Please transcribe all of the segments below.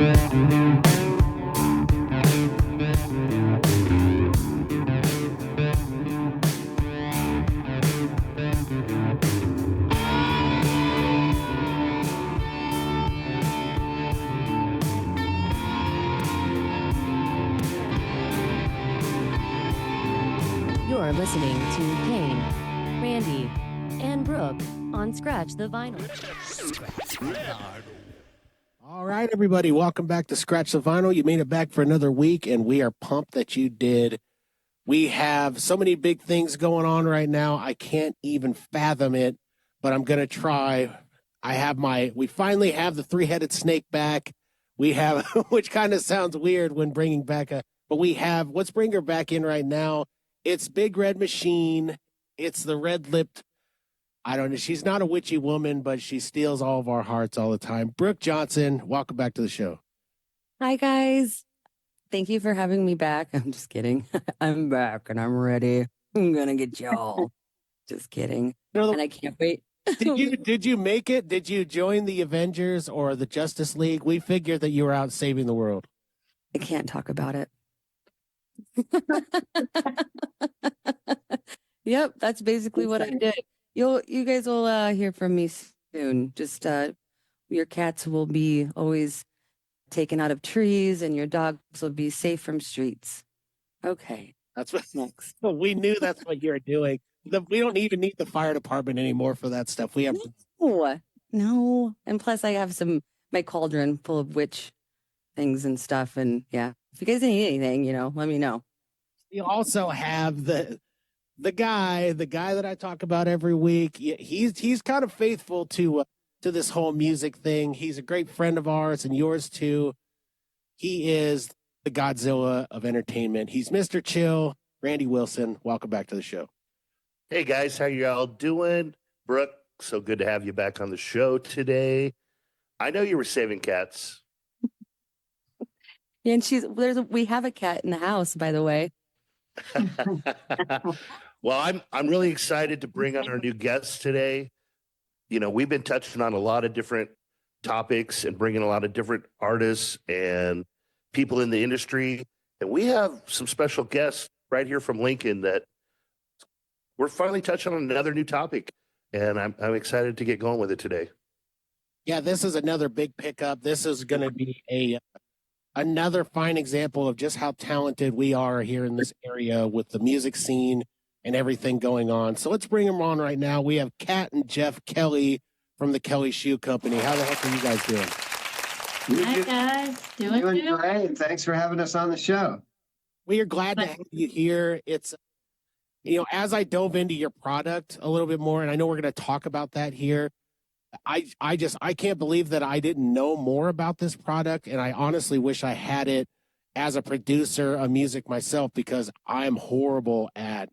You're listening to Cain, Randy, and Brooke on Scratch the Vinyl. All right, everybody, welcome back to Scratch the Vinyl. You made it back for another week, and we are pumped that you did. We have so many big things going on right now. I can't even fathom it, but I'm going to try. We finally have the three-headed snake back. We have, which kind of sounds weird when bringing back let's bring her back in right now. It's Big Red Machine. It's the red-lipped, I don't know. She's not a witchy woman, but she steals all of our hearts all the time. Brooke Johnson, welcome back to the show. Hi, guys. Thank you for having me back. I'm just kidding. I'm back and I'm ready. I'm going to get y'all. Just kidding. And I can't wait. Did you make it? Did you join the Avengers or the Justice League? We figured that you were out saving the world. I can't talk about it. Yep, that's basically what I did. You guys will hear from me soon. Just your cats will be always taken out of trees, and your dogs will be safe from streets. Okay, that's what next. We knew that's what you were doing. We don't even need the fire department anymore for that stuff. We have no, and plus I have my cauldron full of witch things and stuff, and yeah. If you guys need anything, let me know. You also have the guy that I talk about every week. He's kind of faithful to this whole music thing. He's a great friend of ours and yours too. He is the Godzilla of entertainment. He's Mr. Chill, Randy Wilson. Welcome back to the show. Hey guys, how you all doing? Brooke, so good to have you back on the show today. I know you were saving cats. Yeah, and we have a cat in the house, by the way. Well, I'm really excited to bring on our new guests today. We've been touching on a lot of different topics and bringing a lot of different artists and people in the industry. And we have some special guests right here from Lincoln that we're finally touching on another new topic. And I'm excited to get going with it today. Yeah, this is another big pickup. This is going to be another fine example of just how talented we are here in this area with the music scene and everything going on. So let's bring them on right now. We have Kat and Jeff Kelly from the Kelly Shoe Company. How the heck are you guys doing? Hi, guys. Doing great. Thanks for having us on the show. We are glad to have you here. It's, as I dove into your product a little bit more, and I know we're going to talk about that here, I can't believe that I didn't know more about this product, and I honestly wish I had it as a producer of music myself, because I'm horrible at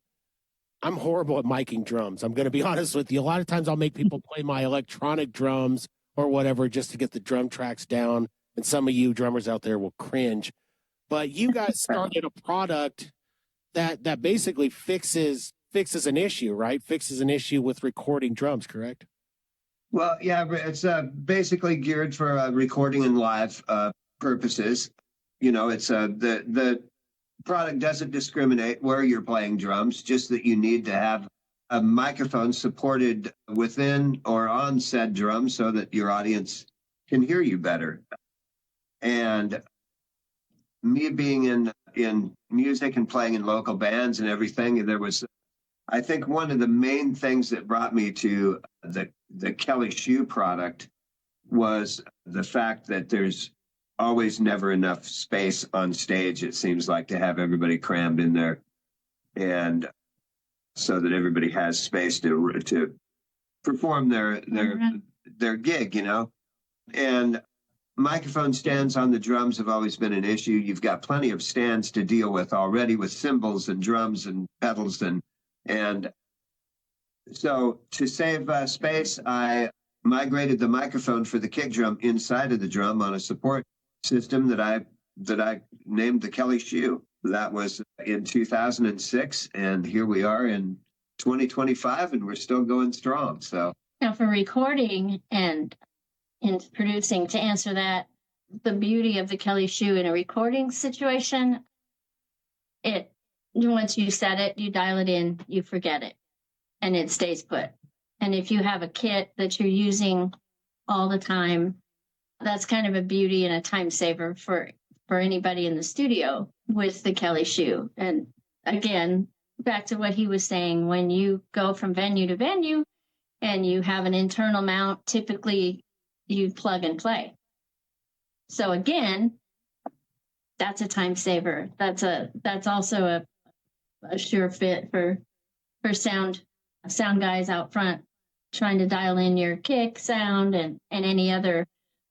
miking drums. I'm going to be honest with you. A lot of times I'll make people play my electronic drums or whatever just to get the drum tracks down, and some of you drummers out there will cringe. But you guys started a product that basically fixes an issue, right? Fixes an issue with recording drums, correct? Well, yeah, it's basically geared for recording and live purposes. It's the product doesn't discriminate where you're playing drums, just that you need to have a microphone supported within or on said drum so that your audience can hear you better. And me being in music and playing in local bands and everything, I think one of the main things that brought me to the Kelly Shoe product was the fact that there's always never enough space on stage, it seems like, to have everybody crammed in there, and so that everybody has space to perform their gig, And microphone stands on the drums have always been an issue. You've got plenty of stands to deal with already with cymbals and drums and pedals and so to save space, I migrated the microphone for the kick drum inside of the drum on a support system that I named the Kelly Shoe. That was in 2006, and here we are in 2025, and we're still going strong. So now for recording and in producing, to answer that, the beauty of the Kelly shoe in a recording situation. Once you set it, you dial it in, you forget it, and it stays put. And if you have a kit that you're using all the time, that's kind of a beauty and a time saver for anybody in the studio with the Kelly shoe. And again, back to what he was saying, when you go from venue to venue and you have an internal mount, typically you plug and play. So again, that's a time saver. That's also a sure fit for sound guys out front trying to dial in your kick sound and any other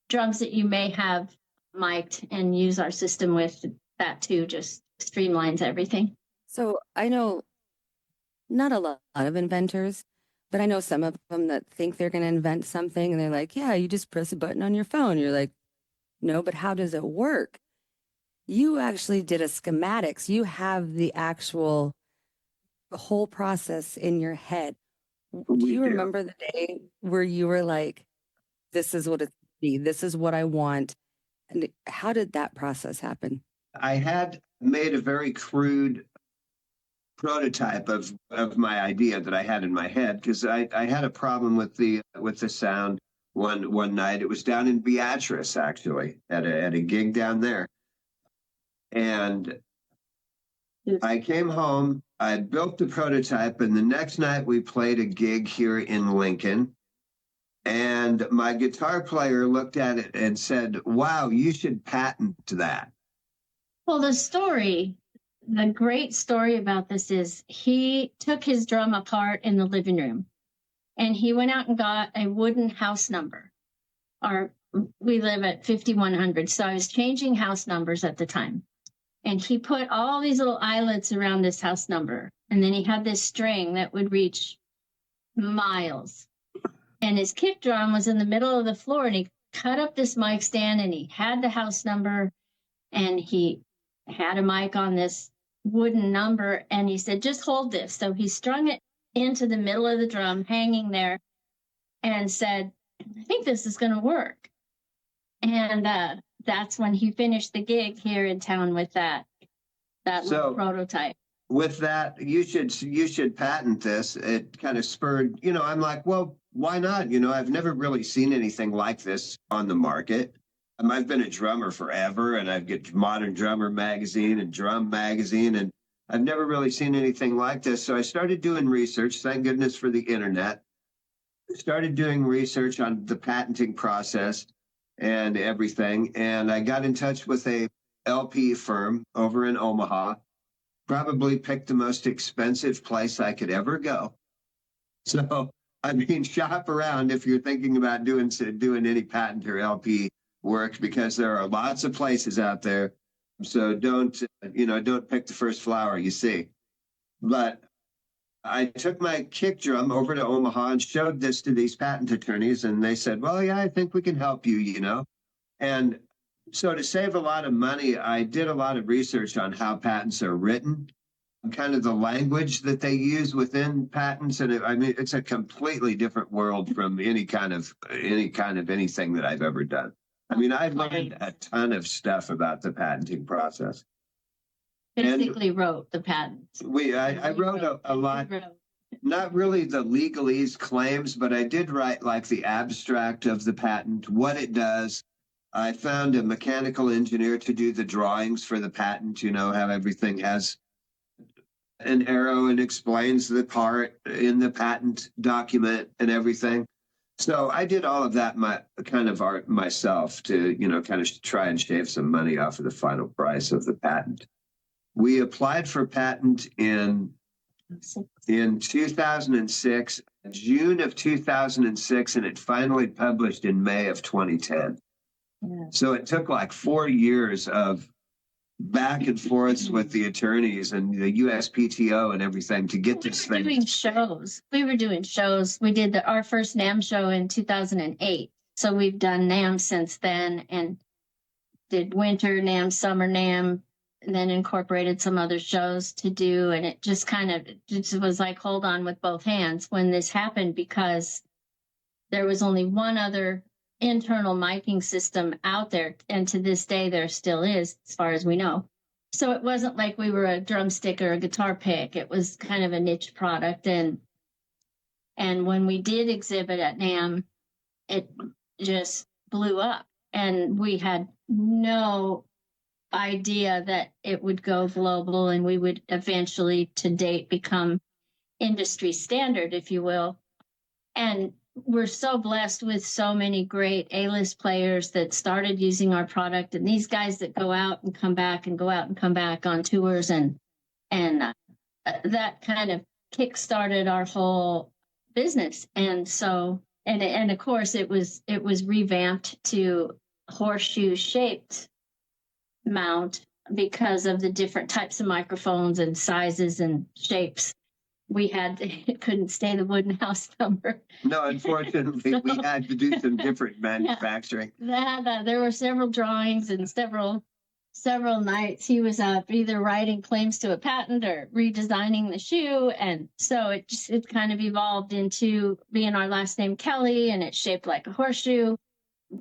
drums that you may have mic'd, and use our system with that too. Just streamlines everything. So I know not a lot of inventors, but I know some of them that think they're going to invent something and they're like, yeah, you just press a button on your phone. You're like, no, but how does it work? You actually did a schematics. You have the actual whole process in your head. Do you remember the day where you were like, this is what it's be, this is what I want? And how did that process happen? I had made a very crude prototype of my idea that I had in my head, because I had a problem with the sound one night. It was down in Beatrice, actually, at a gig down there. And I came home, I built the prototype, and the next night we played a gig here in Lincoln. And my guitar player looked at it and said, wow, you should patent that. Well, the great story about this is he took his drum apart in the living room and he went out and got a wooden house number. We live at 5100, so I was changing house numbers at the time. And he put all these little eyelets around this house number. And then he had this string that would reach miles. And his kick drum was in the middle of the floor, and he cut up this mic stand and he had the house number and he had a mic on this wooden number, and he said, just hold this. So he strung it into the middle of the drum, hanging there, and said, I think this is going to work. And that's when he finished the gig here in town with that little prototype. With that, you should patent this. It kind of spurred, I'm like, well, why not? I've never really seen anything like this on the market. I've been a drummer forever, and I've got Modern Drummer magazine and Drum magazine, and I've never really seen anything like this. So I started doing research. Thank goodness for the internet. Started doing research on the patenting process and everything. And I got in touch with a LP firm over in Omaha. Probably picked the most expensive place I could ever go. So, shop around if you're thinking about doing any patent or LP work, because there are lots of places out there. So don't pick the first flower you see. But I took my kick drum over to Omaha and showed this to these patent attorneys, and they said, well, yeah, I think we can help you, And so to save a lot of money, I did a lot of research on how patents are written, kind of the language that they use within patents. And it's a completely different world from any kind of anything that I've ever done. I've learned a ton of stuff about the patenting process. Basically wrote the patent. I wrote a lot, not really the legalese claims, but I did write like the abstract of the patent, what it does. I found a mechanical engineer to do the drawings for the patent, how everything has an arrow and explains the part in the patent document and everything. So I did all of that myself to, kind of try and shave some money off of the final price of the patent. We applied for patent in 2006, June of 2006, and it finally published in May of 2010. Yeah. So it took like 4 years of back and forths with the attorneys and the USPTO and everything to get this thing. We were doing shows. We did our first NAMM show in 2008. So we've done NAMM since then, and did winter NAMM, summer NAMM, and then incorporated some other shows to do. And it just was like, hold on with both hands when this happened, because there was only one other internal miking system out there. And to this day, there still is, as far as we know. So it wasn't like we were a drumstick or a guitar pick. It was kind of a niche product. And when we did exhibit at NAMM, it just blew up. And we had no idea that it would go global and we would eventually, to date, become industry standard, if you will. And we're so blessed with so many great A-list players that started using our product, and these guys that go out and come back and go out and come back on tours, and that kind of kick-started our whole business. And so, and of course, it was revamped to horseshoe shaped mount because of the different types of microphones and sizes and shapes. It couldn't stay the wooden house number. No, unfortunately, So- we had to do some different manufacturing. There were several drawings and several nights he was up either writing claims to a patent or redesigning the shoe. And so it kind of evolved into being our last name Kelly, and it's shaped like a horseshoe.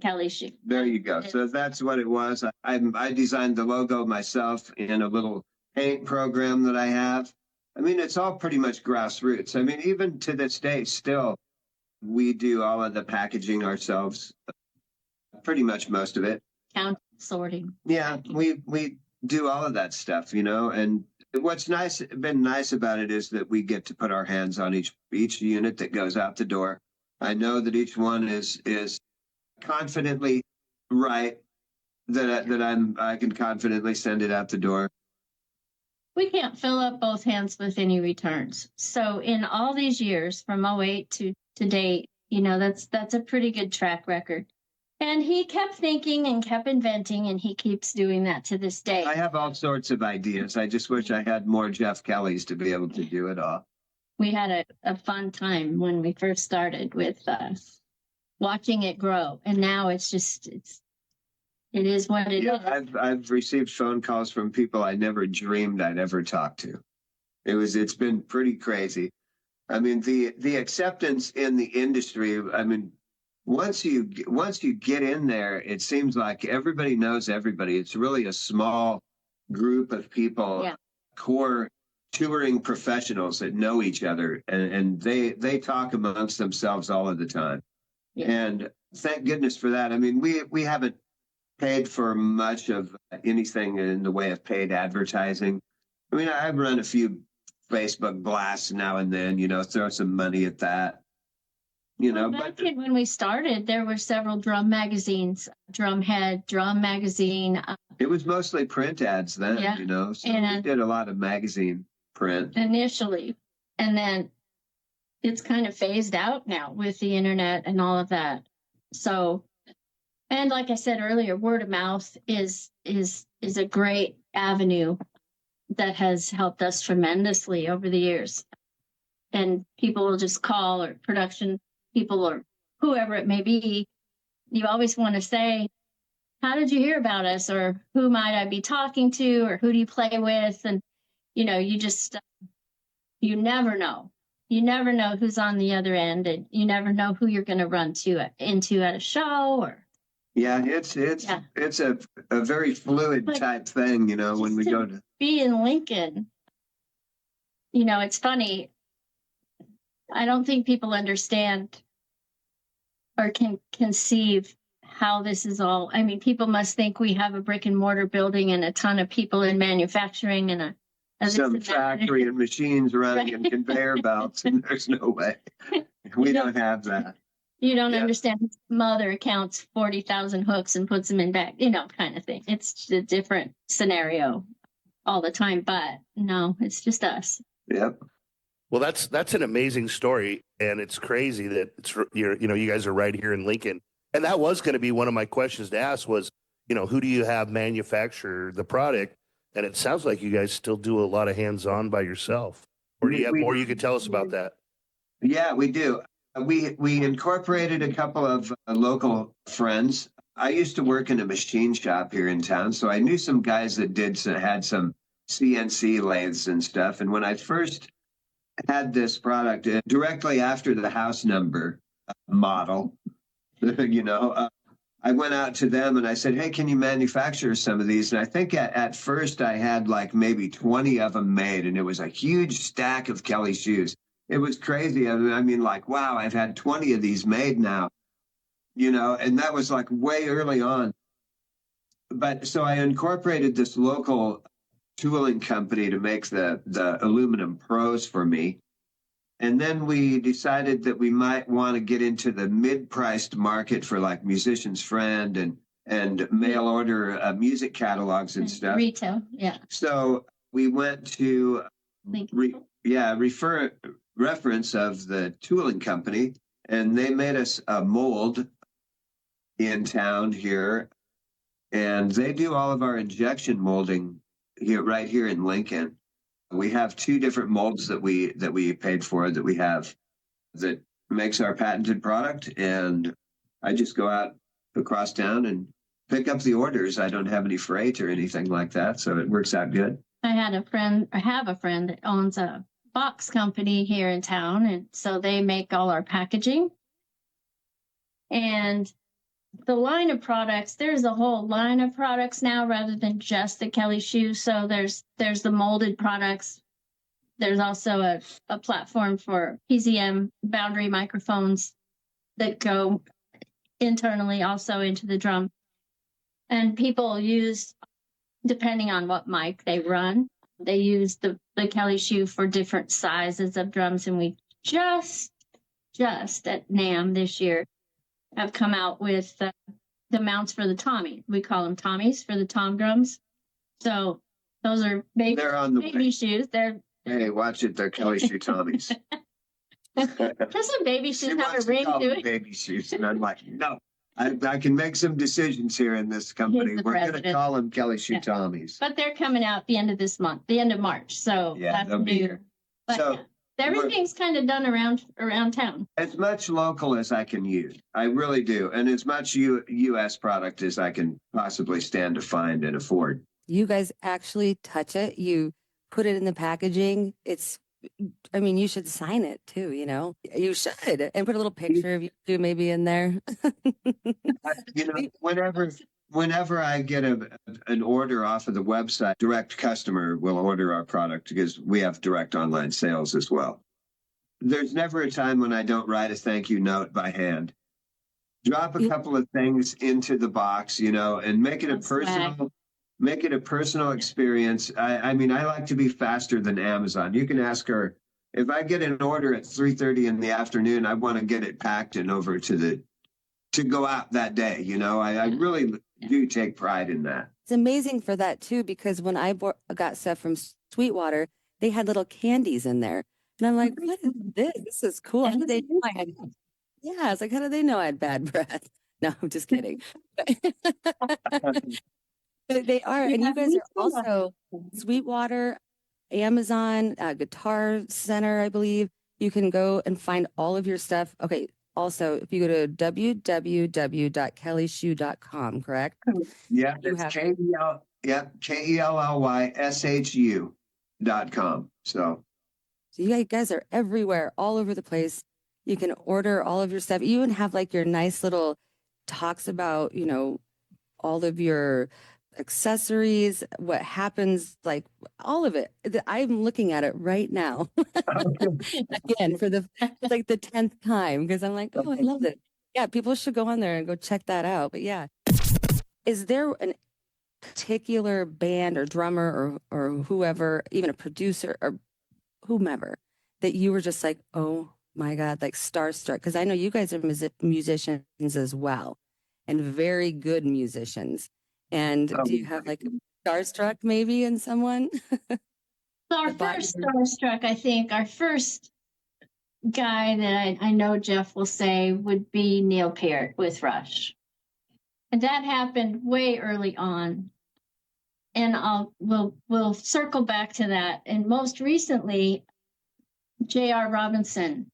Kelly shoe. There you go. So that's what it was. I designed the logo myself in a little paint program that I have. I mean, it's all pretty much grassroots. I mean, even to this day, still, we do all of the packaging ourselves, pretty much most of it. Count sorting. Yeah, we do all of that stuff, and what's been nice about it is that we get to put our hands on each unit that goes out the door. I know that each one is confidently right, that I can confidently send it out the door. We can't fill up both hands with any returns. So in all these years, from 08 to date, that's a pretty good track record. And he kept thinking and kept inventing, and he keeps doing that to this day. I have all sorts of ideas. I just wish I had more Jeff Kellys to be able to do it all. We had a fun time when we first started with watching it grow. And now it is what it is. I've received phone calls from people I never dreamed I'd ever talk to. It's been pretty crazy. I mean, the acceptance in the industry, I mean, once you get in there, it seems like everybody knows everybody. It's really a small group of people, core touring professionals that know each other, and they talk amongst themselves all of the time. Yeah. And thank goodness for that. I mean, we haven't paid for much of anything in the way of paid advertising. I mean, I run a few Facebook blasts now and then, throw some money at that. Back when we started, there were several drum magazines, Drumhead, Drum Magazine. It was mostly print ads then, so we did a lot of magazine print. Initially. And then it's kind of phased out now with the internet and all of that. So, and like I said earlier, word of mouth is a great avenue that has helped us tremendously over the years. And people will just call, or production people or whoever it may be. You always want to say, how did you hear about us? Or who might I be talking to? Or who do you play with? And, you never know. You never know who's on the other end, and you never know who you're going to run into at a show. Or it's a very fluid type thing, when we go to be in Lincoln. It's funny. I don't think people understand or can conceive how this is all. I mean, people must think we have a brick and mortar building and a ton of people in manufacturing and some factory and machines running and conveyor belts, and there's no way. We don't have that. You don't understand. Mother counts 40,000 hooks and puts them in back, kind of thing. It's a different scenario all the time, but no, it's just us. Yep. Well, that's an amazing story, and it's crazy that you guys are right here in Lincoln. And that was going to be one of my questions to ask was, who do you have manufacture the product? And it sounds like you guys still do a lot of hands-on by yourself. Or do you have more you could tell us about that? Yeah, we do. We incorporated a couple of local friends. I used to work in a machine shop here in town, so I knew some guys that had some CNC lathes and stuff. And when I first had this product directly after the house number model, you know, I went out to them and I said, hey, can you manufacture some of these? And I think at first I had like maybe 20 of them made, and it was a huge stack of Kelly shoes. It was crazy. I mean, like, wow, I've had 20 of these made now, you know, and that was like way early on. But so I incorporated this local tooling company to make the aluminum pros for me. And then we decided that we might want to get into the mid-priced market for like Musician's Friend and mail order music catalogs and stuff. Retail, yeah. So we went to reference of the tooling company, and they made us a mold in town here, and they do all of our injection molding here right here in Lincoln. We have two different molds that we paid for that we have that makes our patented product, and I just go out across town and pick up the orders. I don't have any freight or anything like that, so it works out good. I have a friend that owns a box company here in town, and so they make all our packaging. And the line of products, there's a whole line of products now rather than just the Kelly shoe. So there's the molded products. There's also a platform for PZM boundary microphones that go internally also into the drum. And people use, depending on what mic they run, they use the Kelly shoe for different sizes of drums. And we just at NAMM this year have come out with the mounts for the Tommy. We call them Tommies for the tom drums. So those are baby shoes. Hey, watch it. They're Kelly shoe Tommies. Doesn't baby shoes have a ring to it? Baby shoes. And I'm like, no, I can make some decisions here in this company. We're going to call them Kelly shoe Tommies. But they're coming out the end of this month, the end of March. So yeah, they'll be here. But so, everything's kind of done around town. As much local as I can use. I really do. And as much U.S. product as I can possibly stand to find and afford. You guys actually touch it. You put it in the packaging. You should sign it too, you know? You should. And put a little picture of you two maybe in there. Whenever I get an order off of the website, direct customer will order our product because we have direct online sales as well. There's never a time when I don't write a thank you note by hand. Drop a couple of things into the box, you know, and make it a personal experience. I like to be faster than Amazon. You can ask her, if I get an order at 3:30 in the afternoon, I want to get it packed and over to go out that day. You know, I really do take pride in that. It's amazing for that too, because when I got stuff from Sweetwater, they had little candies in there. And I'm like, what is this? This is cool. How did they know I had? Yeah, it's like, how did they know I had bad breath? No, I'm just kidding. But they are. And you guys are also Sweetwater, Amazon, Guitar Center, I believe. You can go and find all of your stuff. Okay. Also, if you go to www.kellyshoe.com, correct? Yeah, it's KELLYSHU.com. So you guys are everywhere, all over the place. You can order all of your stuff. You even have like your nice little talks about, you know, all of your accessories, what happens, like all of it. I'm looking at it right now. Again, for the 10th time, because I'm like, oh, I love it. Yeah, people should go on there and go check that out. But yeah, is there a particular band or drummer or whoever, even a producer or whomever, that you were just like, oh my God, like starstruck? Because I know you guys are musicians as well, and very good musicians. And do you have like a starstruck maybe in someone? So our first starstruck, I think, our first guy that I know Jeff will say would be Neil Peart with Rush. And that happened way early on. And we'll circle back to that. And most recently, J.R. Robinson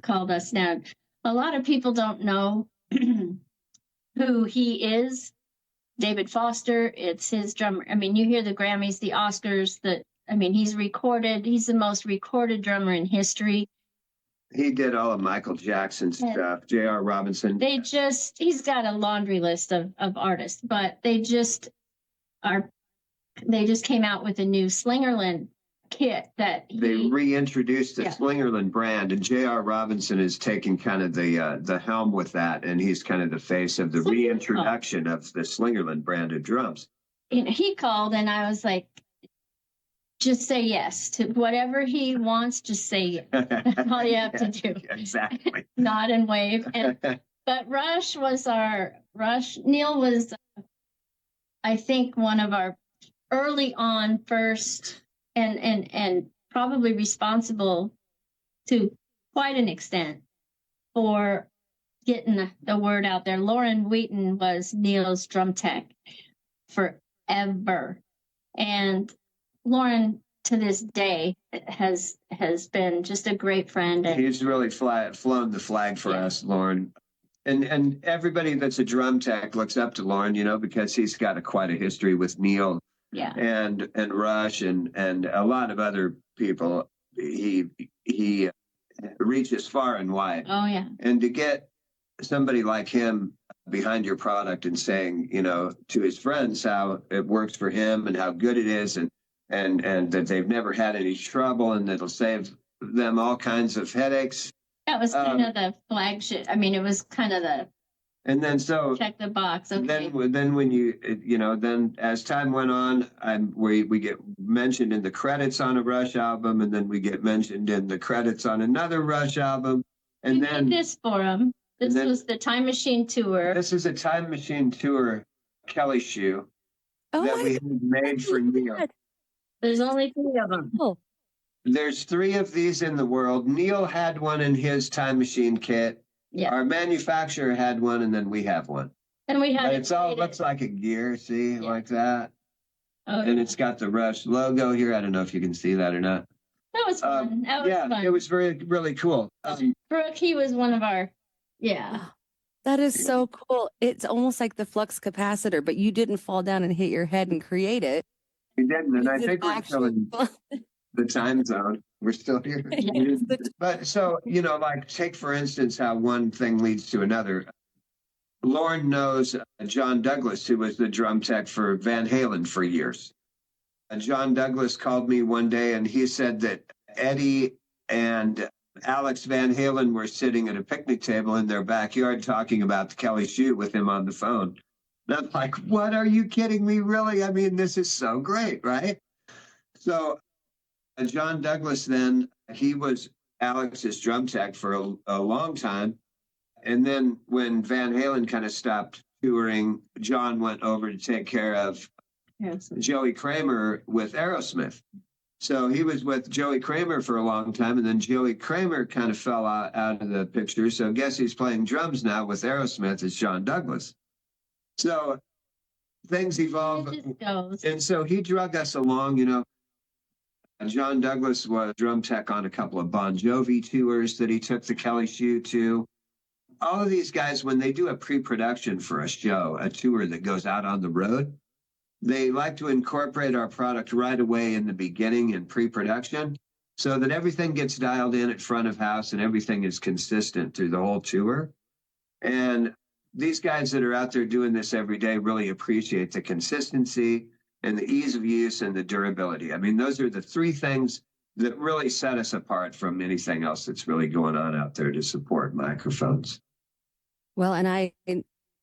called us. Now, a lot of people don't know who he is. David Foster, it's his drummer. I mean, you hear the Grammys, the Oscars, he's the most recorded drummer in history. He did all of Michael Jackson's stuff, J.R. Robinson. He's got a laundry list of artists, but they just came out with a new Slingerland kit that they reintroduced the Slingerland brand, and J.R. Robinson is taking kind of the helm with that, and he's kind of the face of the reintroduction of the Slingerland brand of drums. He called, and I was like, just say yes to whatever he wants. Just say yes. That's all you have to do. Exactly. Nod and wave. But Neil was, I think, one of our early on first and probably responsible to quite an extent for getting the word out there. Lauren Wheaton was Neil's drum tech forever. And Lauren, to this day, has been just a great friend. He's really flown the flag for us, Lauren. And everybody that's a drum tech looks up to Lauren, because he's got quite a history with Neil, and Rush and a lot of other people. He reaches far and wide. Oh yeah. And to get somebody like him behind your product and saying, to his friends how it works for him and how good it is, and that they've never had any trouble, and it'll save them all kinds of headaches. That was kind of the flagship. I mean, it was kind of the. And then check the box. Okay. Then when then as time went on, we get mentioned in the credits on a Rush album, and then we get mentioned in the credits on another Rush album, and we did this for him. This was the Time Machine tour. This is a Time Machine tour Kelly shoe that we had made for Neil. There's only 3 of them. Oh. There's 3 of these in the world. Neil had one in his Time Machine kit. Yeah. Our manufacturer had one, and then we have one. And we have it all looks like a gear, like that. Oh, and it's got the Rush logo here. I don't know if you can see that or not. That was fun. That was fun. It was really cool. Brooke, he was one of our, That is so cool. It's almost like the flux capacitor, but you didn't fall down and hit your head and create it. We didn't, and I think we're still in the time zone. We're still here. Yes. But so, take for instance how one thing leads to another. Lauren knows John Douglas, who was the drum tech for Van Halen for years. John Douglas called me one day, and he said that Eddie and Alex Van Halen were sitting at a picnic table in their backyard talking about the Kelly shoe with him on the phone. And I'm like, what, are you kidding me? Really? I mean, this is so great, right? So John Douglas then, he was Alex's drum tech for a long time. And then when Van Halen kind of stopped touring, John went over to take care of Joey Kramer with Aerosmith. So he was with Joey Kramer for a long time, and then Joey Kramer kind of fell out of the picture. So guess he's playing drums now with Aerosmith as John Douglas. So things evolve. And so he drug us along, John Douglas was drum tech on a couple of Bon Jovi tours that he took the Kelly shoe to. All of these guys, when they do a pre-production for a show, a tour that goes out on the road, they like to incorporate our product right away in the beginning in pre-production so that everything gets dialed in at front of house and everything is consistent through the whole tour. And these guys that are out there doing this every day really appreciate the consistency and the ease of use and the durability. I mean, those are the 3 things that really set us apart from anything else that's really going on out there to support microphones. Well, and I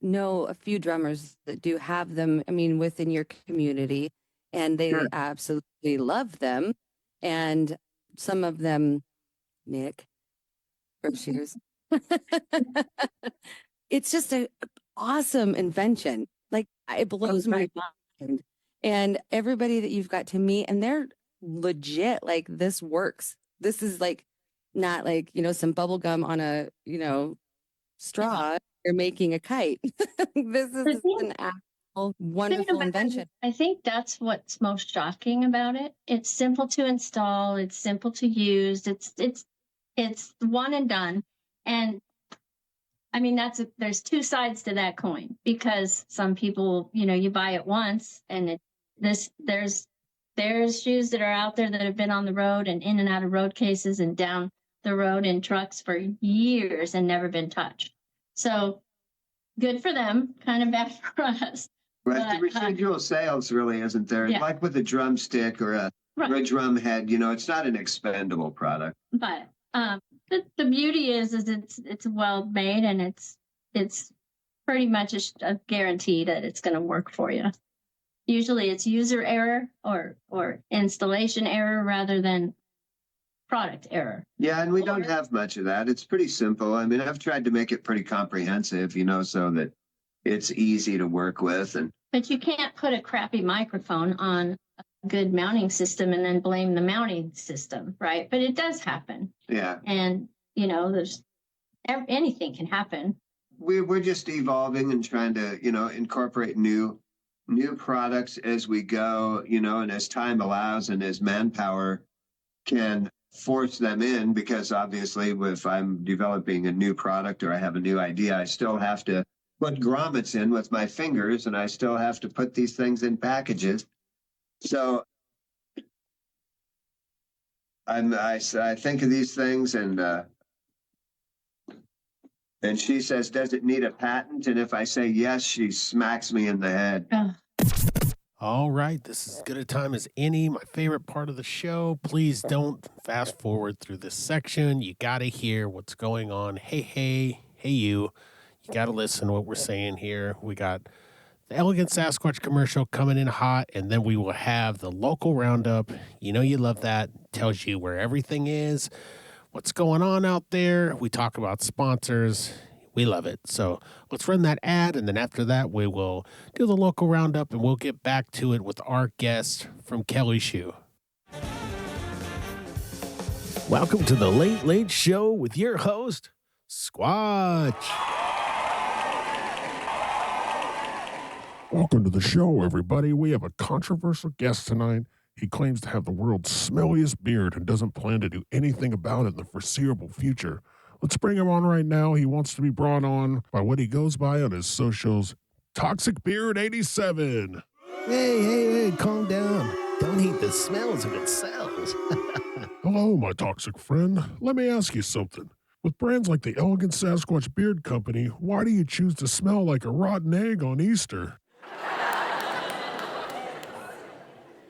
know a few drummers that do have them, within your community, and they absolutely love them. And some of them, Nick, cheers. It's just an awesome invention. Like, it blows my mind. And everybody that you've got to meet, and they're legit, like, this works. This is like, not like, some bubble gum on a, straw. You're making a kite. This is an actual wonderful invention. I think that's what's most shocking about it. It's simple to install. It's simple to use. It's one and done. And there's 2 sides to that coin, because some people, you buy it once, and there's shoes that are out there that have been on the road and in and out of road cases and down the road in trucks for years and never been touched. So good for them, kind of bad for us. But the residual sales really isn't there. Yeah. Like with a drumstick or a drum head, it's not an expendable product. But the beauty is it's well made, and it's pretty much a guarantee that it's going to work for you. Usually it's user error or installation error rather than product error. Yeah, and we don't have much of that. It's pretty simple. I mean, I've tried to make it pretty comprehensive, so that it's easy to work with. But you can't put a crappy microphone on a good mounting system and then blame the mounting system, right? But it does happen. Yeah. And, there's anything can happen. We're just evolving and trying to, incorporate new products as we go, and as time allows and as manpower can force them in, because obviously if I'm developing a new product or I have a new idea, I still have to put grommets in with my fingers, and I still have to put these things in packages. So I think of these things, and she says, does it need a patent? And if I say yes, she smacks me in the head. All right, this is as good a time as any. My favorite part of the show. Please don't fast forward through this section. You got to hear what's going on. Hey, you. You got to listen to what we're saying here. We got the Elegant Sasquatch commercial coming in hot, and then we will have the local roundup. You love that. Tells you where everything is, what's going on out there. We talk about sponsors. We love it. So let's run that ad, and then after that, we will do the local roundup, and we'll get back to it with our guest from Kelly Shoe. Welcome to the Late Late Show with your host, Squatch. Welcome to the show, everybody. We have a controversial guest tonight. He claims to have the world's smelliest beard and doesn't plan to do anything about it in the foreseeable future. Let's bring him on right now. He wants to be brought on by what he goes by on his socials, Toxic Beard 87. Hey, calm down. Don't hate the smells of it sells. Hello, my toxic friend. Let me ask you something. With brands like the Elegant Sasquatch Beard Company, why do you choose to smell like a rotten egg on Easter?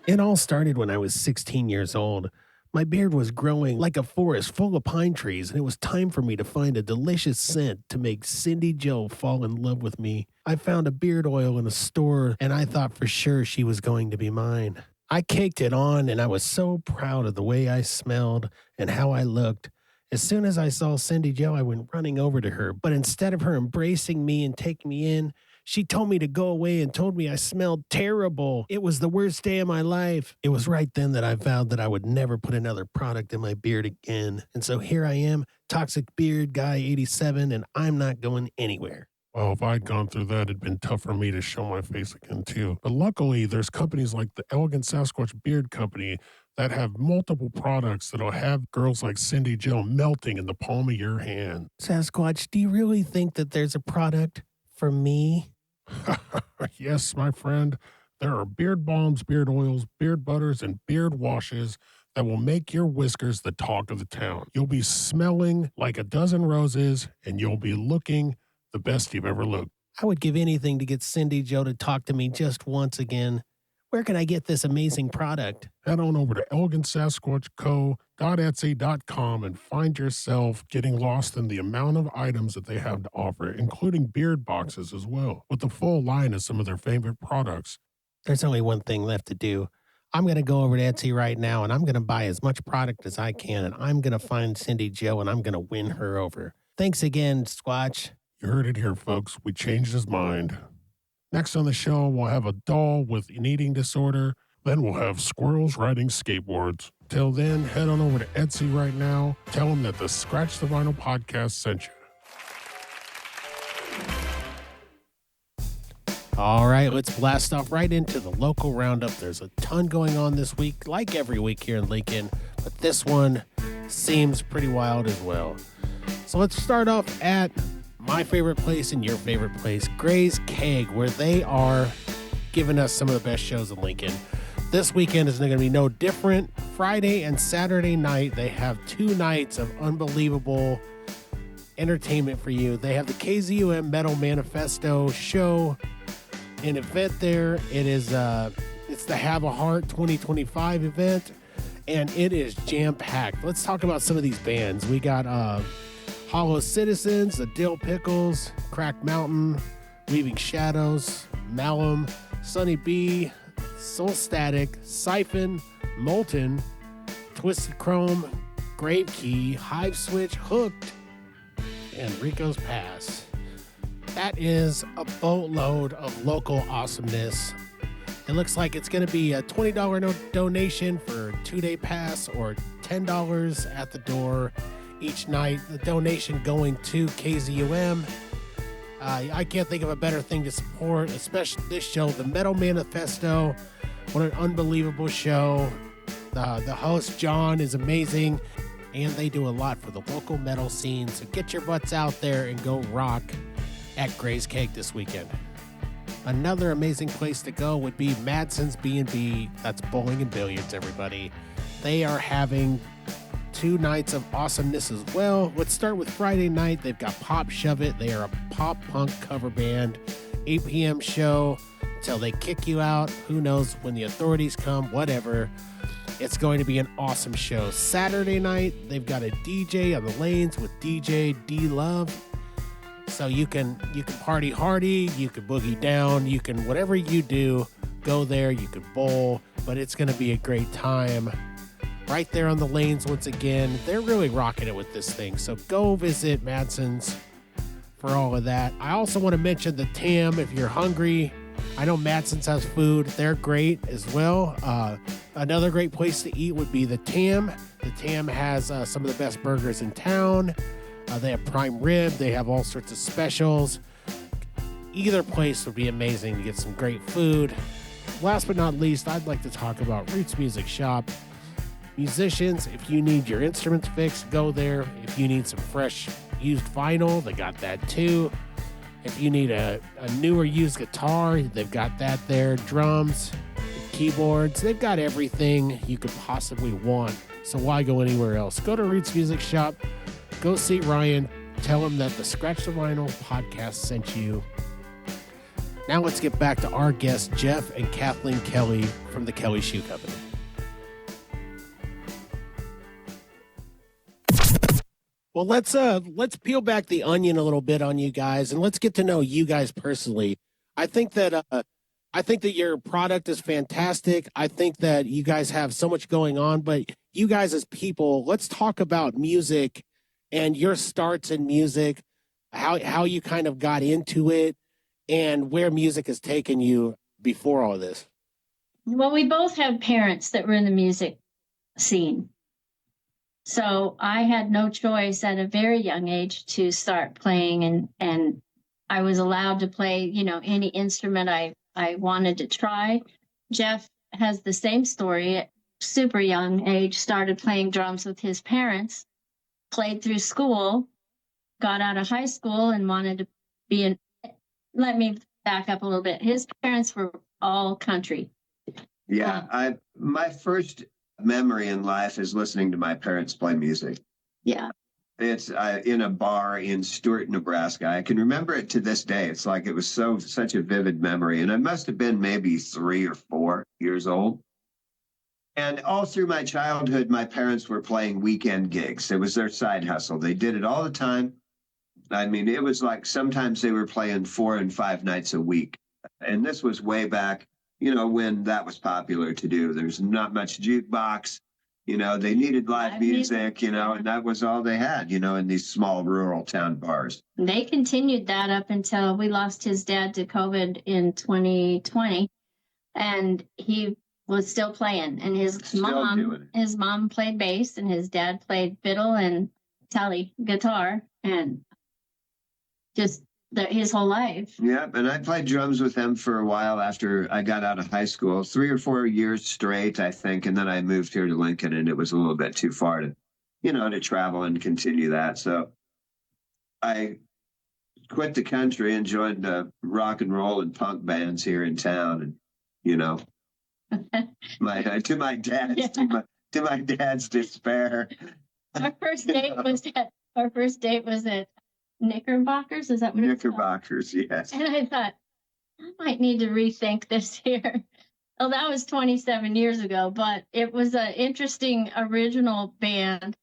It all started when I was 16 years old. My beard was growing like a forest full of pine trees, and it was time for me to find a delicious scent to make Cindy Jo fall in love with me. I found a beard oil in a store, and I thought for sure she was going to be mine. I caked it on, and I was so proud of the way I smelled and how I looked. As soon as I saw Cindy Jo, I went running over to her, but instead of her embracing me and taking me in, she told me to go away and told me I smelled terrible. It was the worst day of my life. It was right then that I vowed that I would never put another product in my beard again. And so here I am, Toxic Beard Guy 87, and I'm not going anywhere. Well, if I'd gone through that, it'd been tough for me to show my face again, too. But luckily, there's companies like the Elegant Sasquatch Beard Company that have multiple products that'll have girls like Cindy Jo melting in the palm of your hand. Sasquatch, do you really think that there's a product for me? Yes, my friend. There are beard balms, beard oils, beard butters, and beard washes that will make your whiskers the talk of the town. You'll be smelling like a dozen roses, and you'll be looking the best you've ever looked. I would give anything to get Cindy Jo to talk to me just once again. Where can I get this amazing product? Head on over to elegantsasquatchco.etsy.com and find yourself getting lost in the amount of items that they have to offer, including beard boxes as well, with a full line of some of their favorite products. There's only one thing left to do. I'm going to go over to Etsy right now, and I'm going to buy as much product as I can, and I'm going to find Cindy Jo, and I'm going to win her over. Thanks again, Squatch. You heard it here, folks. We changed his mind. Next on the show, we'll have a doll with an eating disorder. Then we'll have squirrels riding skateboards. Till then, head on over to Etsy right now. Tell them that the Scratch the Vinyl podcast sent you. All right, let's blast off right into the local roundup. There's a ton going on this week, like every week here in Lincoln, but this one seems pretty wild as well. So let's start off at my favorite place and your favorite place, Gray's Keg, where they are giving us some of the best shows in Lincoln. This weekend is going to be no different. Friday and Saturday night, they have 2 nights of unbelievable entertainment for you. They have the KZUM Metal Manifesto show, an event there. It is it's the Have a Heart 2025 event, and it is jam-packed. Let's talk about some of these bands. We got Hollow Citizens, the Dill Pickles, Crack Mountain, Leaving Shadows, Malum, Sunny B, Soul Static, Siphon, Molten, Twisted Chrome, Grave Key, Hive Switch, Hooked, and Rico's Pass. That is a boatload of local awesomeness. It looks like it's going to be a $20 donation for a 2-day pass, or $10 at the door each night. The donation going to KZUM. I can't think of a better thing to support, especially this show, the Metal Manifesto. What an unbelievable show. The host, John, is amazing, and they do a lot for the local metal scene. So get your butts out there and go rock at Gray's Cake this weekend. Another amazing place to go would be Madsen's B&B. That's bowling and billiards, everybody. They are having 2 nights of awesomeness as well. Let's start with Friday night. They've got Pop Shove It. They are a pop punk cover band. 8 p.m. show till they kick you out. Who knows when the authorities come, whatever. It's going to be an awesome show. Saturday night, they've got a DJ on the lanes with DJ D Love. So you can party hardy, you can boogie down, you can, whatever you do, go there, you can bowl, but it's going to be a great time. Right there on the lanes once again. They're really rocking it with this thing. So go visit Madsen's for all of that. I also want to mention the TAM if you're hungry. I know Madsen's has food. They're great as well. Another great place to eat would be the TAM. The TAM has some of the best burgers in town. They have prime rib. They have all sorts of specials. Either place would be amazing to get some great food. Last but not least, I'd like to talk about Roots Music Shop. Musicians, if you need your instruments fixed, go there. If you need some fresh used vinyl, they got that too. If you need a newer used guitar, they've got that there. Drums, keyboards, they've got everything you could possibly want. So why go anywhere else? Go to Roots Music Shop. Go see Ryan. Tell him that the Scratch the Vinyl podcast sent you. Now let's get back to our guests, Jeff and Kathleen Kelly from the Kelly Shoe Company. Well, let's peel back the onion a little bit on you guys, and let's get to know you guys personally. I think that your product is fantastic. I think that you guys have so much going on, but you guys as people, let's talk about music and your starts in music, how you kind of got into it, and where music has taken you before all this. Well, we both have parents that were in the music scene. So I had no choice at a very young age to start playing, and I was allowed to play, any instrument I wanted to try. Jeff has the same story. At super young age, started playing drums with his parents, played through school, got out of high school and wanted to be in. Let me back up a little bit. His parents were all country. Yeah, my first memory in life is listening to my parents play music. Yeah. It's in a bar in Stewart, Nebraska. I can remember it to this day. It's like it was such a vivid memory. And I must have been maybe 3 or 4 years old. And all through my childhood, my parents were playing weekend gigs. It was their side hustle. They did it all the time. I mean, it was like sometimes they were playing 4 and 5 nights a week. And this was way back, when that was popular to do. There's not much jukebox. They needed live music, and that was all they had, in these small rural town bars. They continued that up until we lost his dad to COVID in 2020. And he was still playing. And his mom played bass, and his dad played fiddle and telly guitar, and just his whole life. Yeah, and I played drums with him for a while after I got out of high school, 3 or 4 years straight, I think. And then I moved here to Lincoln, and it was a little bit too far to travel and continue that. So I quit the country and joined rock and roll and punk bands here in town. And, to my dad's to my dad's despair. Our first date was at Knickerbockers. Is that what it's called? Knickerbockers, yes. And I thought, I might need to rethink this here. Oh, that was 27 years ago, but it was an interesting original band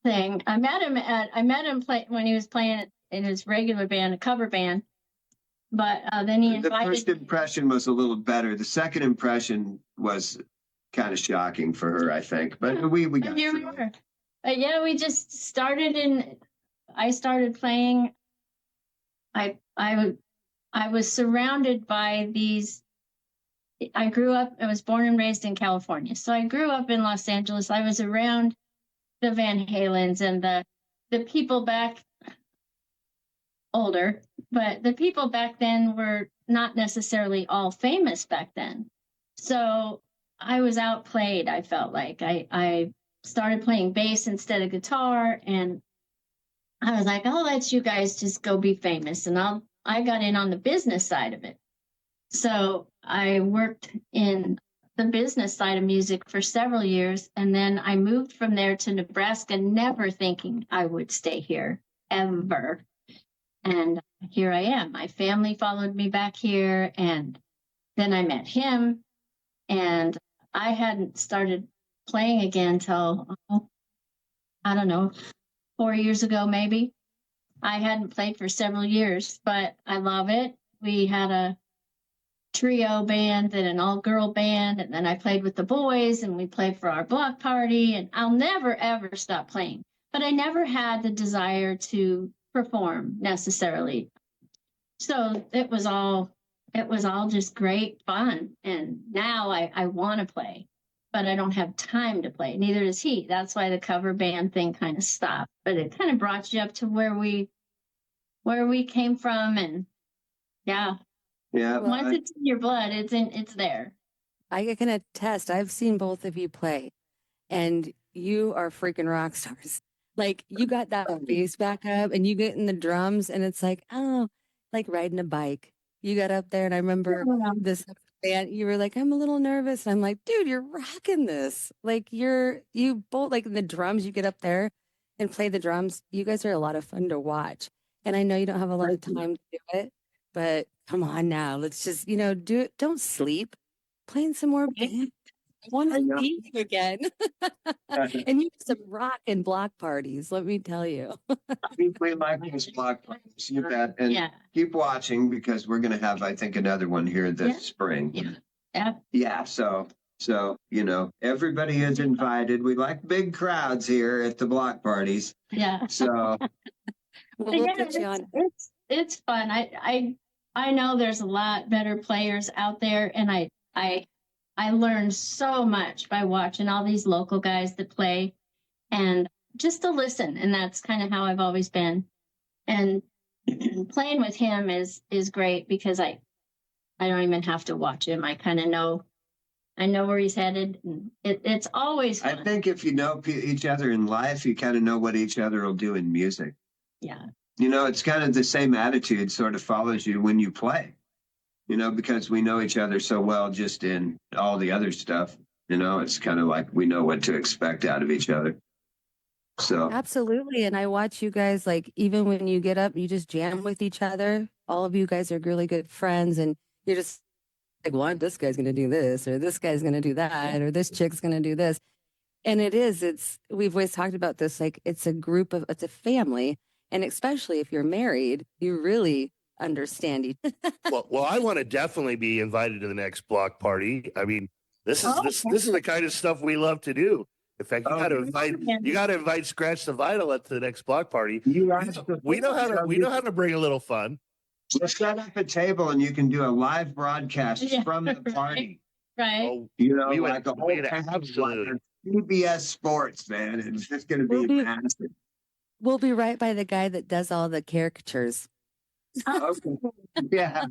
thing. I met him when he was playing in his regular band, a cover band. But then he The invited. first impression was a little better. The second impression was kind of shocking for her, I think. But we got Here we through it. were. But yeah, we just started I started playing. I was surrounded by these. I was born and raised in California. So I grew up in Los Angeles. I was around the Van Halens and the people back older, but the people back then were not necessarily all famous back then. So I was outplayed, I felt like. I started playing bass instead of guitar, and I was like, I'll let you guys just go be famous. And I got in on the business side of it. So I worked in the business side of music for several years. And then I moved from there to Nebraska, never thinking I would stay here ever. And here I am. My family followed me back here. And then I met him. And I hadn't started playing again till, I don't know, 4 years ago, maybe. I hadn't played for several years, but I love it. We had a trio band and an all-girl band, and then I played with the boys, and we played for our block party, and I'll never, ever stop playing. But I never had the desire to perform necessarily. So it was all just great fun. And now I want to play, but I don't have time to play. Neither does he. That's why the cover band thing kind of stopped. But it kind of brought you up to where we came from, and yeah. Yeah. Once it's in your blood, it's there. I can attest. I've seen both of you play, and you are freaking rock stars. Like, you got that bass back up, and you get in the drums, and it's like, oh, like riding a bike. You got up there, and I remember this band. You were like, I'm a little nervous, and I'm like, dude, you're rocking this. Like, you both, like, in the drums. You get up there and play the drums. You guys are a lot of fun to watch, and I know you don't have a lot of time to do it, but come on now, let's just do it. Don't sleep. Playing some more band. I want to see you again. And you some rock and block parties, let me tell you. We like those block parties, you bet. And keep watching, because we're going to have, I think, another one here this spring. Yeah. So everybody is invited. We like big crowds here at the block parties. Yeah. So we'll put you on. It's fun. I know there's a lot better players out there, and I learned so much by watching all these local guys that play, and just to listen. And that's kind of how I've always been. And playing with him is great, because I don't even have to watch him. I kind of know. I know where he's headed. And it's always fun. I think if you know each other in life, you kind of know what each other will do in music. Yeah. It's kind of the same attitude sort of follows you when you play, because we know each other so well just in all the other stuff. It's kind of like we know what to expect out of each other. So Absolutely. And I watch you guys, like, even when you get up, you just jam with each other. All of you guys are really good friends, and you're just like, well, this guy's going to do this, or this guy's going to do that, or this chick's going to do this. And we've always talked about this, like, it's a family. And especially if you're married, you really understand each other. Well, I want to definitely be invited to the next block party. I mean, this is the kind of stuff we love to do. In fact, you got to invite Scratch the Vinyl at the next block party. We know how to bring a little fun. Let's set up a table, and you can do a live broadcast from the party. Right. Oh, like the whole absolutely. CBS Sports, man. It's just going to be massive. We'll be right by the guy that does all the caricatures. Okay. Yeah.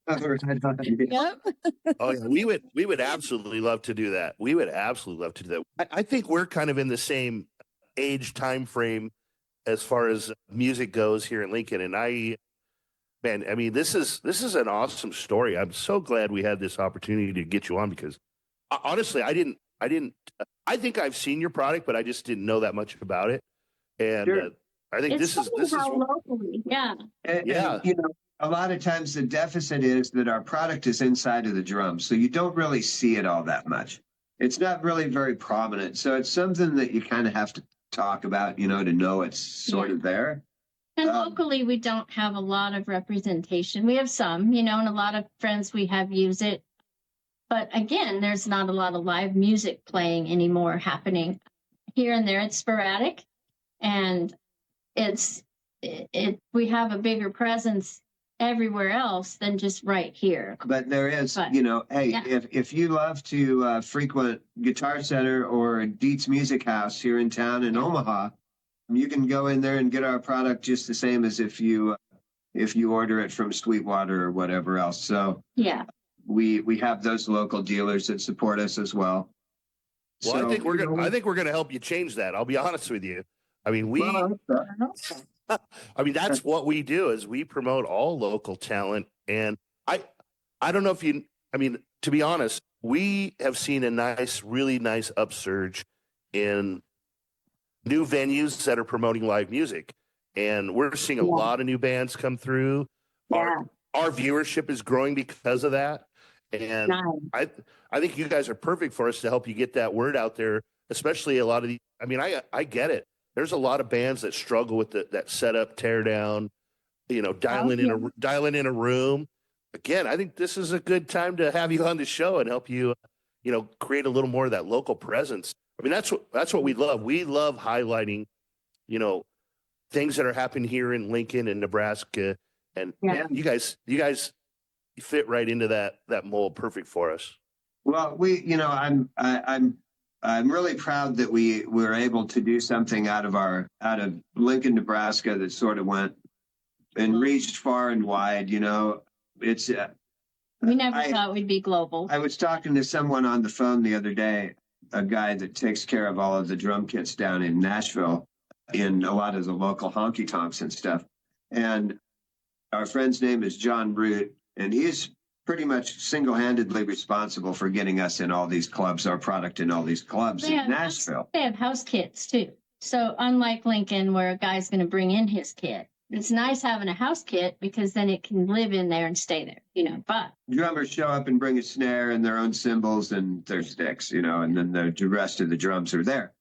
Yep. Oh yeah, we would absolutely love to do that. We would absolutely love to do that. I think we're kind of in the same age time frame as far as music goes here in Lincoln. And I mean, this is an awesome story. I'm so glad we had this opportunity to get you on, because honestly, I didn't I think I've seen your product, but I just didn't know that much about it. And Sure. I think It's this funny is how locally, yeah. Yeah. And, a lot of times the deficit is that our product is inside of the drum, so you don't really see it all that much. It's not really very prominent, so it's something that you kind of have to talk about, to know it's sort of there. And locally, we don't have a lot of representation. We have some, and a lot of friends we have use it. But again, there's not a lot of live music playing anymore happening here and there. It's sporadic, and we have a bigger presence everywhere else than just right here. But there is, hey, yeah. if you love to frequent Guitar Center or Dietz Music House here in town in Omaha, you can go in there and get our product just the same as if you order it from Sweetwater or whatever else. So yeah, we have those local dealers that support us as well. Well, So, I think we're gonna help you change that. I'll be honest with you. I mean, that's what we do is we promote all local talent. And I don't know if to be honest, we have seen a really nice upsurge in new venues that are promoting live music. And we're seeing a lot of new bands come through. Yeah. Our viewership is growing because of that. And I think you guys are perfect for us to help you get that word out there, especially a lot of I get it. There's a lot of bands that struggle with that setup, tear down, dialing in a room. Again, I think this is a good time to have you on the show and help you, create a little more of that local presence. I mean, that's what we love. We love highlighting, things that are happening here in Lincoln and Nebraska, and you guys fit right into that mold, perfect for us. Well, I'm really proud that we were able to do something out of Lincoln, Nebraska that sort of went and reached far and wide. It's we never thought we'd be global. I was talking to someone on the phone the other day, a guy that takes care of all of the drum kits down in Nashville, in a lot of the local honky tonks and stuff. And our friend's name is John Root, and he's pretty much single-handedly responsible for getting us in all these clubs, our product in all these clubs in Nashville. They have house kits too. So unlike Lincoln, where a guy's going to bring in his kit, it's nice having a house kit because then it can live in there and stay there, but drummers show up and bring a snare and their own cymbals and their sticks, and then the rest of the drums are there.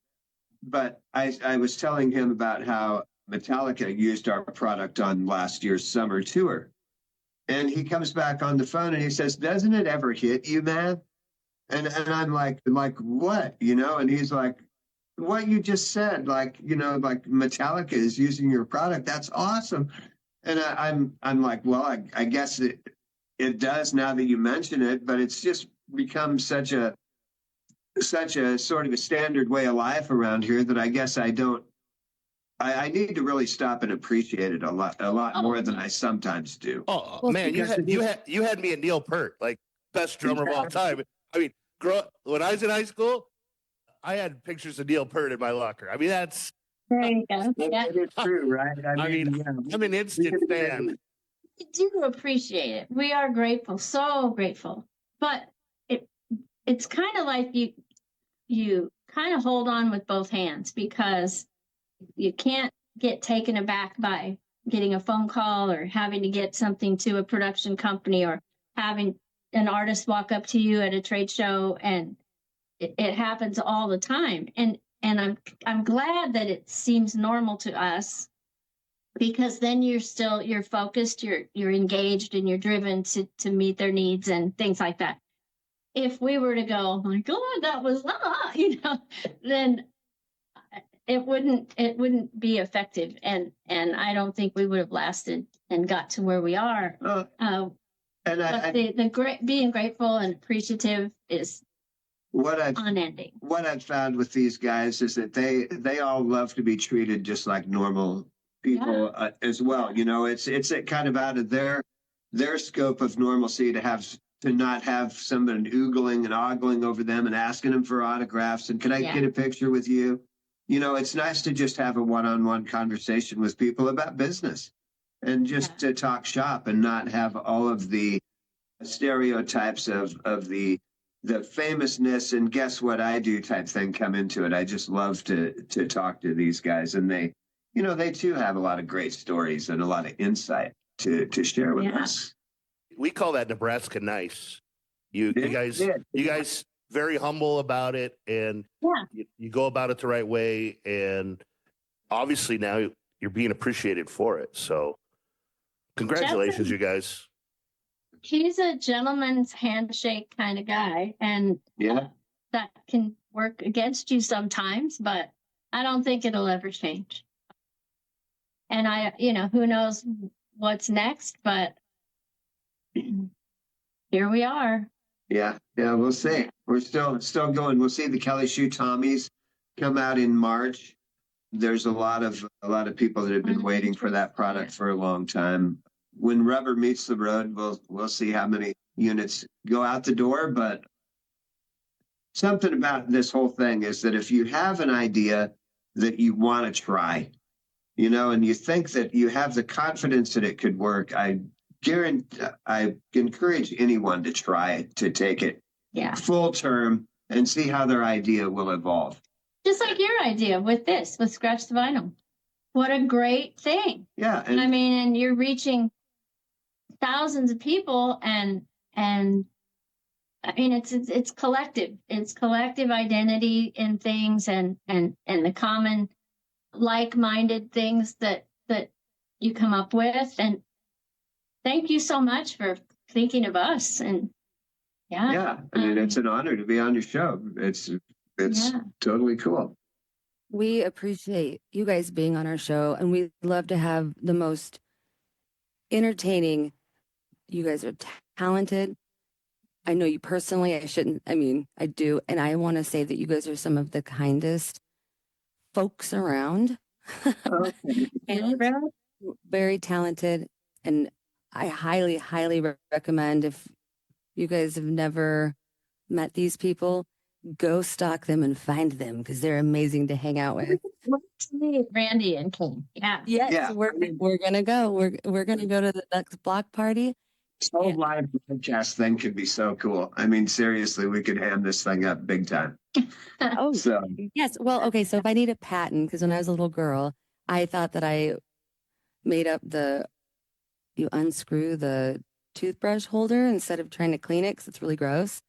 But I was telling him about how Metallica used our product on last year's summer tour. And he comes back on the phone and he says, "Doesn't it ever hit you, man?" And I'm like what? And he's like, "What you just said, like Metallica is using your product. That's awesome." And I'm like, well, I guess it does now that you mention it, but it's just become such a sort of a standard way of life around here that I guess I need to really stop and appreciate it a lot more than I sometimes do. Oh, well, man, you had me at Neil Peart, like best drummer of all time. I mean, when I was in high school, I had pictures of Neil Peart in my locker. I mean, that's there you go. Yeah. It is true, right? I'm an instant fan. We do appreciate it. We are grateful, so grateful. But it's kind of like you kind of hold on with both hands because you can't get taken aback by getting a phone call or having to get something to a production company or having an artist walk up to you at a trade show, and it happens all the time. And I'm glad that it seems normal to us, because then you're focused, you're engaged, and you're driven to meet their needs and things like that. If we were to go, "Oh my God, that was then it wouldn't be effective, and I don't think we would have lasted and got to where we are. Being grateful and appreciative is unending. What I've found with these guys is that they all love to be treated just like normal people as well. It's kind of out of their scope of normalcy to not have somebody oogling and ogling over them and asking them for autographs and can I get a picture with you? It's nice to just have a one-on-one conversation with people about business and just to talk shop and not have all of the stereotypes of the the famousness and guess what I do type thing come into it. I just love to talk to these guys, and they, they too have a lot of great stories and a lot of insight to share with us. We call that Nebraska nice. You guys very humble about it, and you go about it the right way, and obviously now you're being appreciated for it. So congratulations, you guys. He's a gentleman's handshake kind of guy, and that can work against you sometimes, but I don't think it'll ever change. And who knows what's next, but here we are. Yeah, we'll see. We're still going. We'll see the Kelly Shoe Tommies come out in March. There's a lot of people that have been waiting for that product for a long time. When rubber meets the road, we'll see how many units go out the door. But something about this whole thing is that if you have an idea that you want to try, and you think that you have the confidence that it could work, I encourage anyone to try it, to take it full term and see how their idea will evolve. Just like your idea with Scratch the Vinyl. What a great thing. Yeah. And you're reaching thousands of people, and it's collective. It's collective identity in things, and the common like-minded things that you come up with. And thank you so much for thinking of us. And it's an honor to be on your show. It's totally cool. We appreciate you guys being on our show, and we love to have the most entertaining. You guys are talented. I know you personally. I do. And I want to say that you guys are some of the kindest folks around. And very talented. And I highly, highly recommend, if you guys have never met these people, go stalk them and find them, because they're amazing to hang out with. Randy and Cain. We're gonna go. We're gonna go to the next block party. This whole live broadcast thing could be so cool. Seriously, we could ham this thing up big time. Yes. Well, okay. So if I need a patent, because when I was a little girl, I thought that I made up you unscrew the toothbrush holder instead of trying to clean it because it's really gross.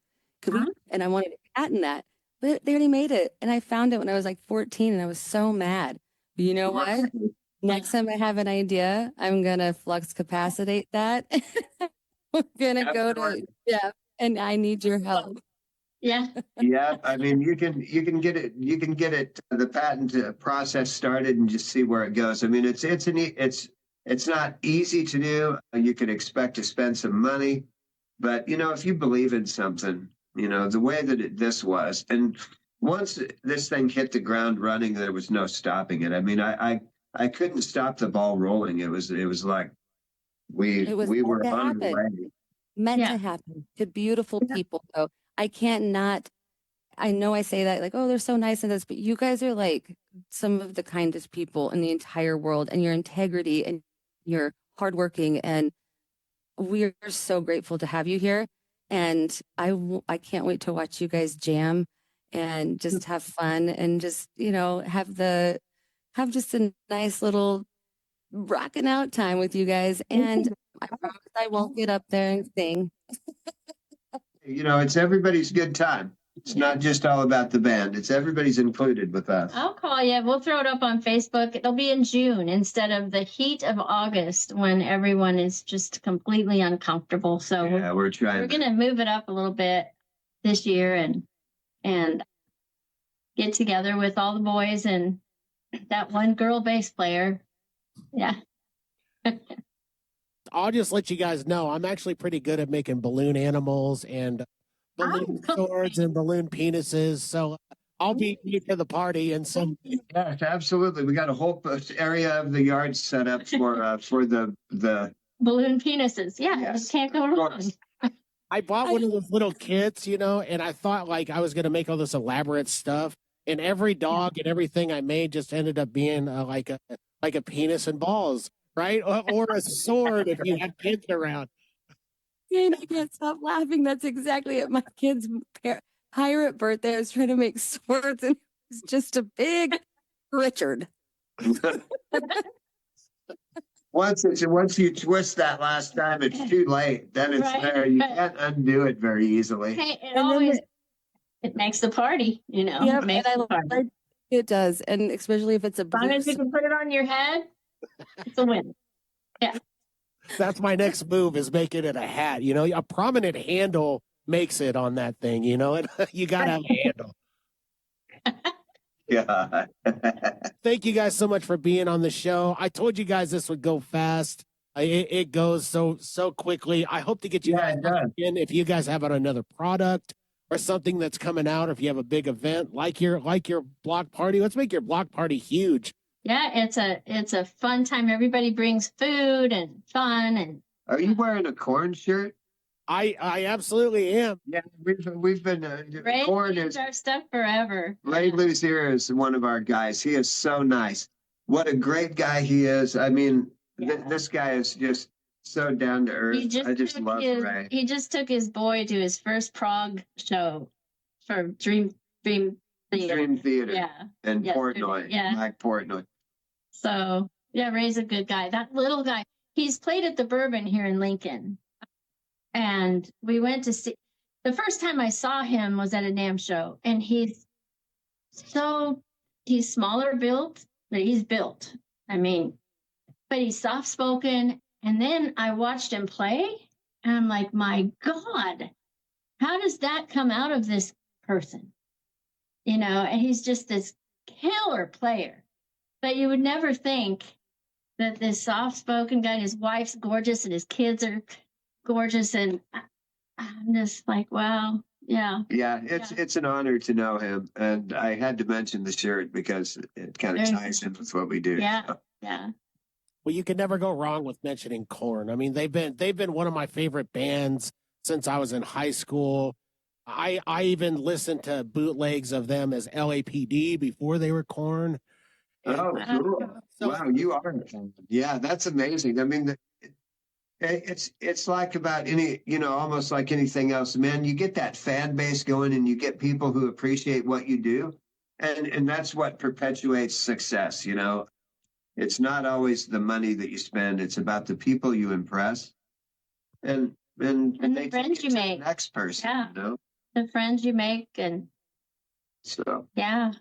And I wanted to patent that, but they already made it. And I found it when I was like 14, and I was so mad. But you know what? Next time I have an idea, I'm going to flux capacitate that. We're going to go to Jeff, and I need your help. Yeah. Yeah. You can get it, the patent process started, and just see where it goes. It's not easy to do. You can expect to spend some money, but if you believe in something, the way that this was, and once this thing hit the ground running, there was no stopping it. I couldn't stop the ball rolling. It was like we were on the way. Meant to happen to beautiful people. So I know I say that like, oh, they're so nice in this, but you guys are like some of the kindest people in the entire world, and your integrity and your hardworking, and we are so grateful to have you here. And I can't wait to watch you guys jam and just have fun, and just, have just a nice little rocking out time with you guys. And I promise I won't get up there and sing. It's everybody's good time. It's not just all about the band. It's everybody's included with us. I'll call you. We'll throw it up on Facebook. It'll be in June instead of the heat of August, when everyone is just completely uncomfortable. So we're trying. We're going to move it up a little bit this year, and get together with all the boys and that one girl bass player. Yeah. I'll just let you guys know, I'm actually pretty good at making balloon animals and balloon swords and balloon penises. So I'll beat you to the party and some. Yes, absolutely. We got a whole area of the yard set up for the balloon penises. Yeah, yes, you can't go wrong. I bought one of those little kits, and I thought like I was going to make all this elaborate stuff, and every dog and everything I made just ended up being like a penis and balls, right? Or a sword if you had kids around. And I can't stop laughing. That's exactly at my kid's pirate birthday. I was trying to make swords, and it's just a big Richard. Once you twist that last time, it's too late. Then it's Right. there. You can't undo it very easily. Hey, it then always it makes the party, Yep, it makes and the party. it does, and especially if it's a As long blue. as you can put it on your head, it's a win. That's my next move is making it a hat. You know, a prominent handle makes it on that thing, you know, and you got to have a handle. Yeah. Thank you guys so much for being on the show. I told you guys this would go fast. It goes so quickly. I hope to get you Yeah, guys it does. in if you guys have another product or something that's coming out, or if you have a big event like your block party. Let's make your block party huge. Yeah, it's a fun time. Everybody brings food and fun, and Are you wearing a corn shirt? I absolutely am. Yeah, we've been Ray corn keeps is our stuff forever. Ray Luzier is one of our guys. He is so nice. What a great guy he is. I mean, this guy is just so down to earth. I just love Ray. He just took his boy to his first Prague show for Dream Theater. Dream Theater. Yeah. And Yes, Portnoy. yeah. Black Portnoy. So yeah, Ray's a good guy. That little guy. He's played at the Bourbon here in Lincoln. And we went to see the first time I saw him was at a NAMM show, and he's smaller built, but he's built. I mean, but he's soft spoken. And then I watched him play, and I'm like, my God, how does that come out of this person? You know, and he's just this killer player. But you would never think that this soft spoken guy, his wife's gorgeous and his kids are gorgeous, and I'm just like, wow, yeah. Yeah, it's an honor to know him. And I had to mention the shirt because it kind of ties in with what we do. Yeah, So. yeah. Well, you can never go wrong with mentioning Korn. I mean, they've been one of my favorite bands since I was in high school. I even listened to bootlegs of them as LAPD before they were Korn. Oh, cool. So- Wow, you are. Yeah, that's amazing. I mean, it's like about any, almost like anything else, man. You get that fan base going, and you get people who appreciate what you do, and that's what perpetuates success. It's not always the money that you spend; it's about the people you impress, and the friends you make. The next person, Yeah. The friends you make, and So yeah.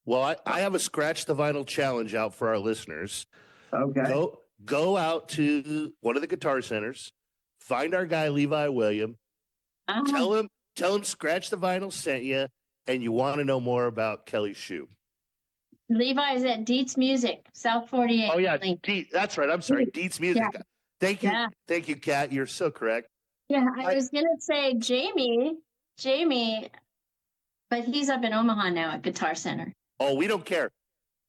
Well, I have a scratch the vinyl challenge out for our listeners. okay. Go out to one of the guitar centers, find our guy Levi William, tell him Scratch the Vinyl sent you, and you want to know more about Kelly's shoe. Levi's at Dietz Music, South 48. Oh yeah, Link. that's right. I'm sorry, Dietz Music. Yeah. Thank you, Kat. You're so correct. Yeah, I was gonna say Jamie, but he's up in Omaha now at Guitar Center. Oh, we don't care.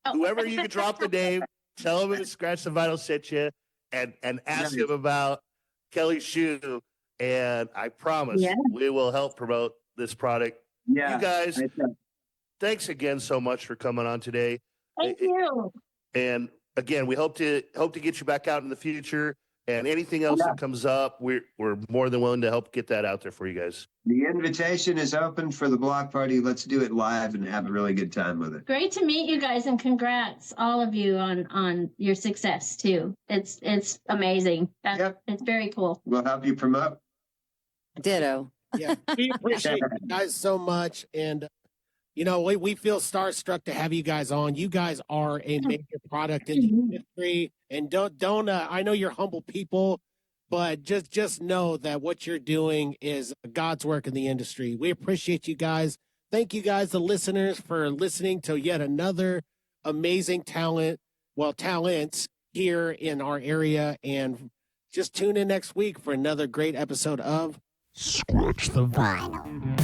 Oh. Whoever you can drop the name, tell him it's Scratch the Vinyl sent you, and ask him about Kelly's shoe. And I promise we will help promote this product. Yeah. You guys, thanks again so much for coming on today. Thank you. And again, we hope to get you back out in the future. And anything else that comes up, we're more than willing to help get that out there for you guys. The invitation is open for the block party. Let's do it live and have a really good time with it. Great to meet you guys, and congrats all of you on your success too. It's amazing. It's very cool. We'll help you promote. Ditto. Yeah, we appreciate you guys so much, and we feel starstruck to have you guys on. You guys are a major product in the industry, and don't. I know you're humble people, but just know that what you're doing is God's work in the industry. We appreciate you guys. Thank you guys, the listeners, for listening to yet another amazing talents here in our area, and just tune in next week for another great episode of Scratch the Vinyl.